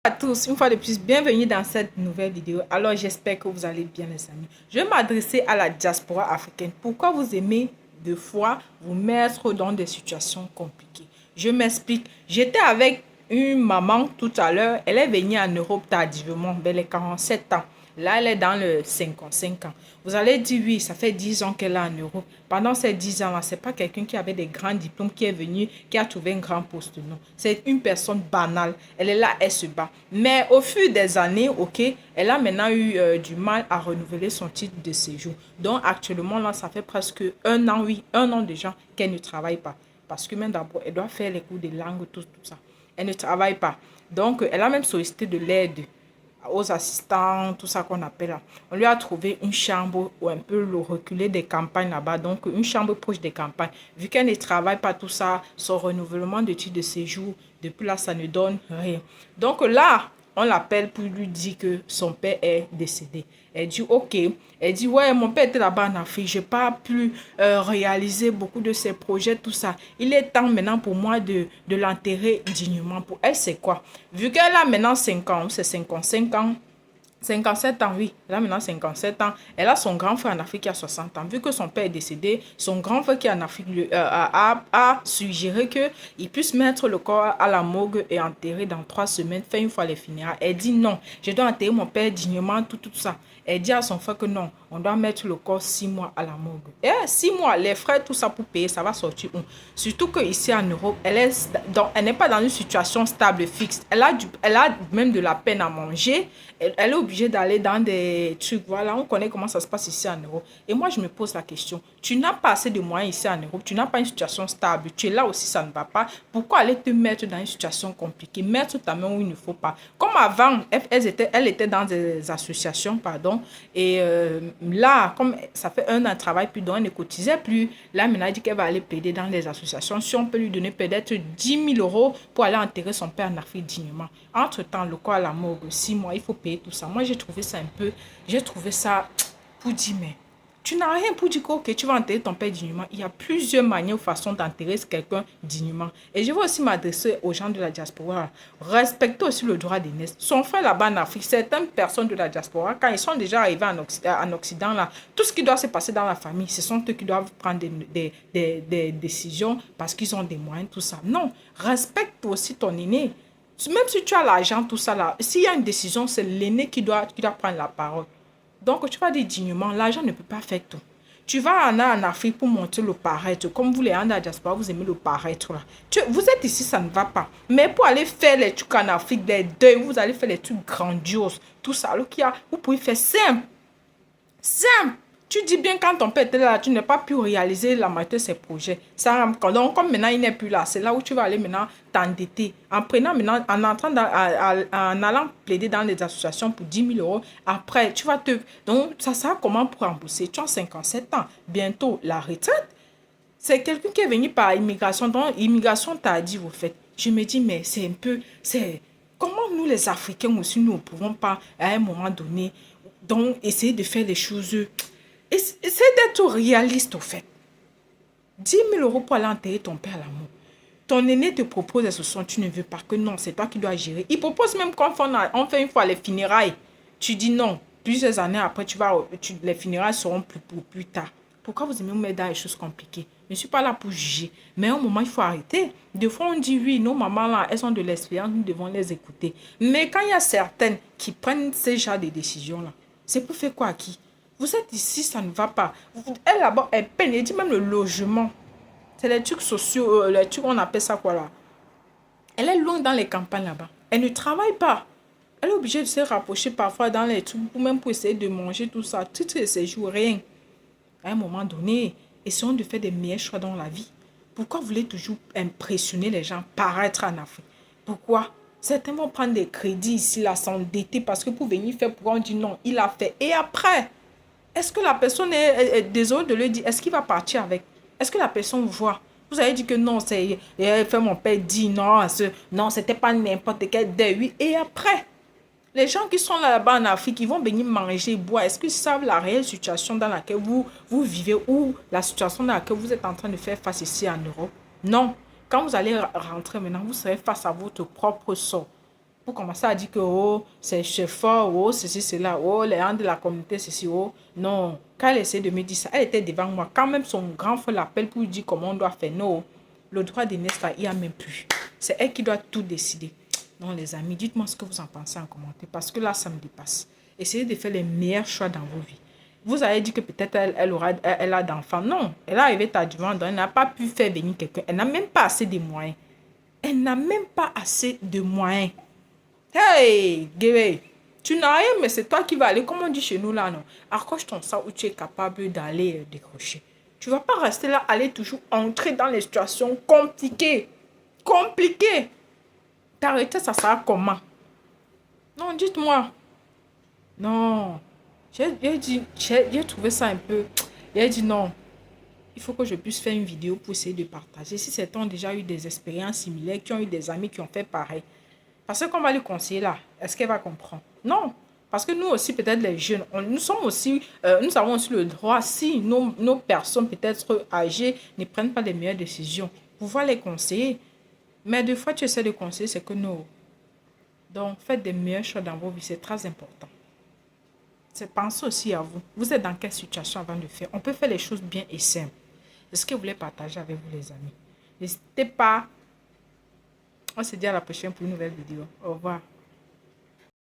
À tous, une fois de plus, bienvenue dans cette nouvelle vidéo. Alors, j'espère que vous allez bien, les amis. Je vais m'adresser à la diaspora africaine. Pourquoi vous aimez de fois vous mettre dans des situations compliquées? Je m'explique. J'étais avec une maman tout à l'heure. Elle est venue en Europe tardivement, vers les 47 ans. Là, elle est dans le 55 ans. Vous allez dire, oui, ça fait 10 ans qu'elle est en Europe. Pendant ces 10 ans-là, ce n'est pas quelqu'un qui avait des grands diplômes qui est venu, qui a trouvé un grand poste. Non, c'est une personne banale. Elle est là, elle se bat. Mais au fur des années, ok, elle a maintenant eu du mal à renouveler son titre de séjour. Donc, actuellement, là, ça fait presque un an, oui, un an déjà qu'elle ne travaille pas. Parce que même d'abord, elle doit faire les cours de langue, tout ça. Elle ne travaille pas. Donc, elle a même sollicité de l'aide aux assistants, tout ça qu'on appelle là. On lui a trouvé une chambre ou un peu le reculé des campagnes là-bas, donc une chambre proche des campagnes. Vu qu'elle ne travaille pas tout ça, son renouvellement de titre de séjour, depuis là, ça ne donne rien. Donc là, on l'appelle pour lui dire que son père est décédé. Elle dit ok. Elle dit ouais, mon père était là-bas en Afrique. Je n'ai pas pu réaliser beaucoup de ses projets, tout ça. Il est temps maintenant pour moi de l'enterrer dignement. Pour elle, c'est quoi? Vu qu'elle a maintenant 5 ans, c'est 55 ans. 57 ans, oui. Elle a maintenant 57 ans. Elle a son grand frère en Afrique qui a 60 ans. Vu que son père est décédé, son grand frère qui est en Afrique a suggéré qu'il puisse mettre le corps à la morgue et enterrer dans 3 semaines, faire une fois les funérailles. Elle dit non, je dois enterrer mon père dignement, tout ça. Elle dit à son frère que non, on doit mettre le corps 6 mois à la morgue. Et 6 mois, les frais, tout ça pour payer, ça va sortir où? Surtout qu'ici en Europe, elle n'est pas dans une situation stable, fixe. Elle a même de la peine à manger. Elle est obligée d'aller dans des trucs. Voilà, on connaît comment ça se passe ici en Europe. Et moi, je me pose la question. Tu n'as pas assez de moyens ici en Europe. Tu n'as pas une situation stable. Tu es là aussi, ça ne va pas. Pourquoi aller te mettre dans une situation compliquée? Mettre ta main où il ne faut pas. Comme avant, elle était dans des associations, pardon. Et là, comme ça fait un an de travail, puis donc elle ne cotisait plus. Là, maintenant, elle dit qu'elle va aller plaider dans les associations. Si on peut lui donner peut-être 10 000 euros pour aller enterrer son père en Afrique dignement. Entre-temps, le corps à la morgue, 6 mois, il faut payer tout ça. Moi, j'ai trouvé ça j'ai trouvé ça pour dire, mais tu n'as rien pour dire que tu vas enterrer ton père dignement. Il y a plusieurs manières ou façons d'enterrer quelqu'un dignement. Et je veux aussi m'adresser aux gens de la diaspora. Respectez aussi le droit d'aînesse. Son frère là-bas en Afrique, certaines personnes de la diaspora, quand ils sont déjà arrivés en Occident, là, tout ce qui doit se passer dans la famille, ce sont eux qui doivent prendre des décisions parce qu'ils ont des moyens, tout ça. Non, respecte aussi ton aîné. Même si tu as l'argent, tout ça là, s'il y a une décision, c'est l'aîné qui doit prendre la parole. Donc, tu vas dire dignement, l'argent ne peut pas faire tout. Tu vas en Afrique pour montrer le paraître. Comme vous les gens de la diaspora, vous aimez le paraître là. Vous êtes ici, ça ne va pas. Mais pour aller faire les trucs en Afrique, des deuils, vous allez faire les trucs grandioses. Tout ça, alors vous pouvez faire simple. Simple. Tu dis bien quand ton père était là, tu n'as pas pu réaliser la moitié de ses projets. Donc, comme maintenant il n'est plus là, c'est là où tu vas aller maintenant t'endetter. En prenant maintenant, en allant plaider dans les associations pour 10 000 euros, après, tu vas te... Donc, ça sert comment pour rembourser? Tu as 57 ans. Bientôt, la retraite. C'est quelqu'un qui est venu par immigration. Donc, immigration tardive, vous faites. Je me dis, mais c'est un peu... Comment nous, les Africains aussi, nous ne pouvons pas, à un moment donné, donc, essayer de faire les choses... Essaye d'être réaliste au fait. 10 000 euros pour aller enterrer ton père à l'amour. Ton aîné te propose des solutions, tu ne veux pas que non, c'est toi qui dois gérer. Il propose même qu'on fait une fois les funérailles. Tu dis non. Plusieurs années après, les funérailles seront plus tard. Pourquoi vous aimez vous mettre dans les choses compliquées? Je ne suis pas là pour juger. Mais à un moment, il faut arrêter. Des fois, on dit oui, nos mamans là, elles ont de l'expérience, nous devons les écouter. Mais quand il y a certaines qui prennent ces genres de décisions là, c'est pour faire quoi à qui? Vous êtes ici, ça ne va pas. Elle là-bas, elle peine. Elle dit même le logement. C'est les trucs sociaux, les trucs, on appelle ça quoi là. Elle est loin dans les campagnes là-bas. Elle ne travaille pas. Elle est obligée de se rapprocher parfois dans les trucs, même pour essayer de manger tout ça. Tout ces séjours, rien. À un moment donné, essayons de faire des meilleurs choix dans la vie. Pourquoi vous voulez toujours impressionner les gens, paraître en Afrique? Pourquoi? Certains vont prendre des crédits ici, là, s'endetter parce que pour venir faire, pourquoi on dit non, il a fait. Et après, est-ce que la personne est désolée de le dire? Est-ce qu'il va partir avec? Est-ce que la personne voit? Vous avez dit que non, c'est fait mon père dit non, non, c'était pas n'importe quel deuil. Oui. Et après, les gens qui sont là-bas en Afrique, ils vont venir manger, boire. Est-ce qu'ils savent la réelle situation dans laquelle vous vivez ou la situation dans laquelle vous êtes en train de faire face ici en Europe? Non. Quand vous allez rentrer maintenant, vous serez face à votre propre sort. pour commencer à dire que oh, c'est fort, oh, ceci, cela, oh, les gens de la communauté, ceci, oh. Non, quand elle essaie de me dire ça, elle était devant moi. Quand même son grand frère l'appelle pour lui dire comment on doit faire. Non, le droit d'aînesse là, il n'y a même plus. C'est elle qui doit tout décider. Non, les amis, dites-moi ce que vous en pensez en commentaire. Parce que là, ça me dépasse. Essayez de faire les meilleurs choix dans vos vies. Vous avez dit que peut-être elle a d'enfants. Non, elle est arrivée tardivement, donc elle n'a pas pu faire venir quelqu'un. Elle n'a même pas assez de moyens. Elle n'a même pas assez de moyens. Hey, Guévé, tu n'as rien, mais c'est toi qui vas aller, comme on dit chez nous là, non. Accroche ton sac où tu es capable d'aller décrocher. Tu ne vas pas rester là, aller toujours entrer dans les situations compliquées. Compliquées. T'arrêter, ça sera comment? Non, dites-moi. Non. J'ai trouvé ça un peu. J'ai dit non. Il faut que je puisse faire une vidéo pour essayer de partager. Si certains ont déjà eu des expériences similaires, qui ont eu des amis qui ont fait pareil. Parce que qu'on va lui conseiller là, est-ce qu'elle va comprendre? Non. Parce que nous aussi, peut-être les jeunes, nous sommes aussi, nous avons aussi le droit, si nos personnes peut-être âgées ne prennent pas les meilleures décisions, pouvoir les conseiller. Mais des fois, tu essaies de conseiller, c'est que non. Donc, faites des meilleurs choix dans vos vies, c'est très important. Pensez aussi à vous. Vous êtes dans quelle situation avant de faire? On peut faire les choses bien et simples. C'est ce que vous voulez partager avec vous, les amis. N'hésitez pas. On se dit à la prochaine pour une nouvelle vidéo. Au revoir.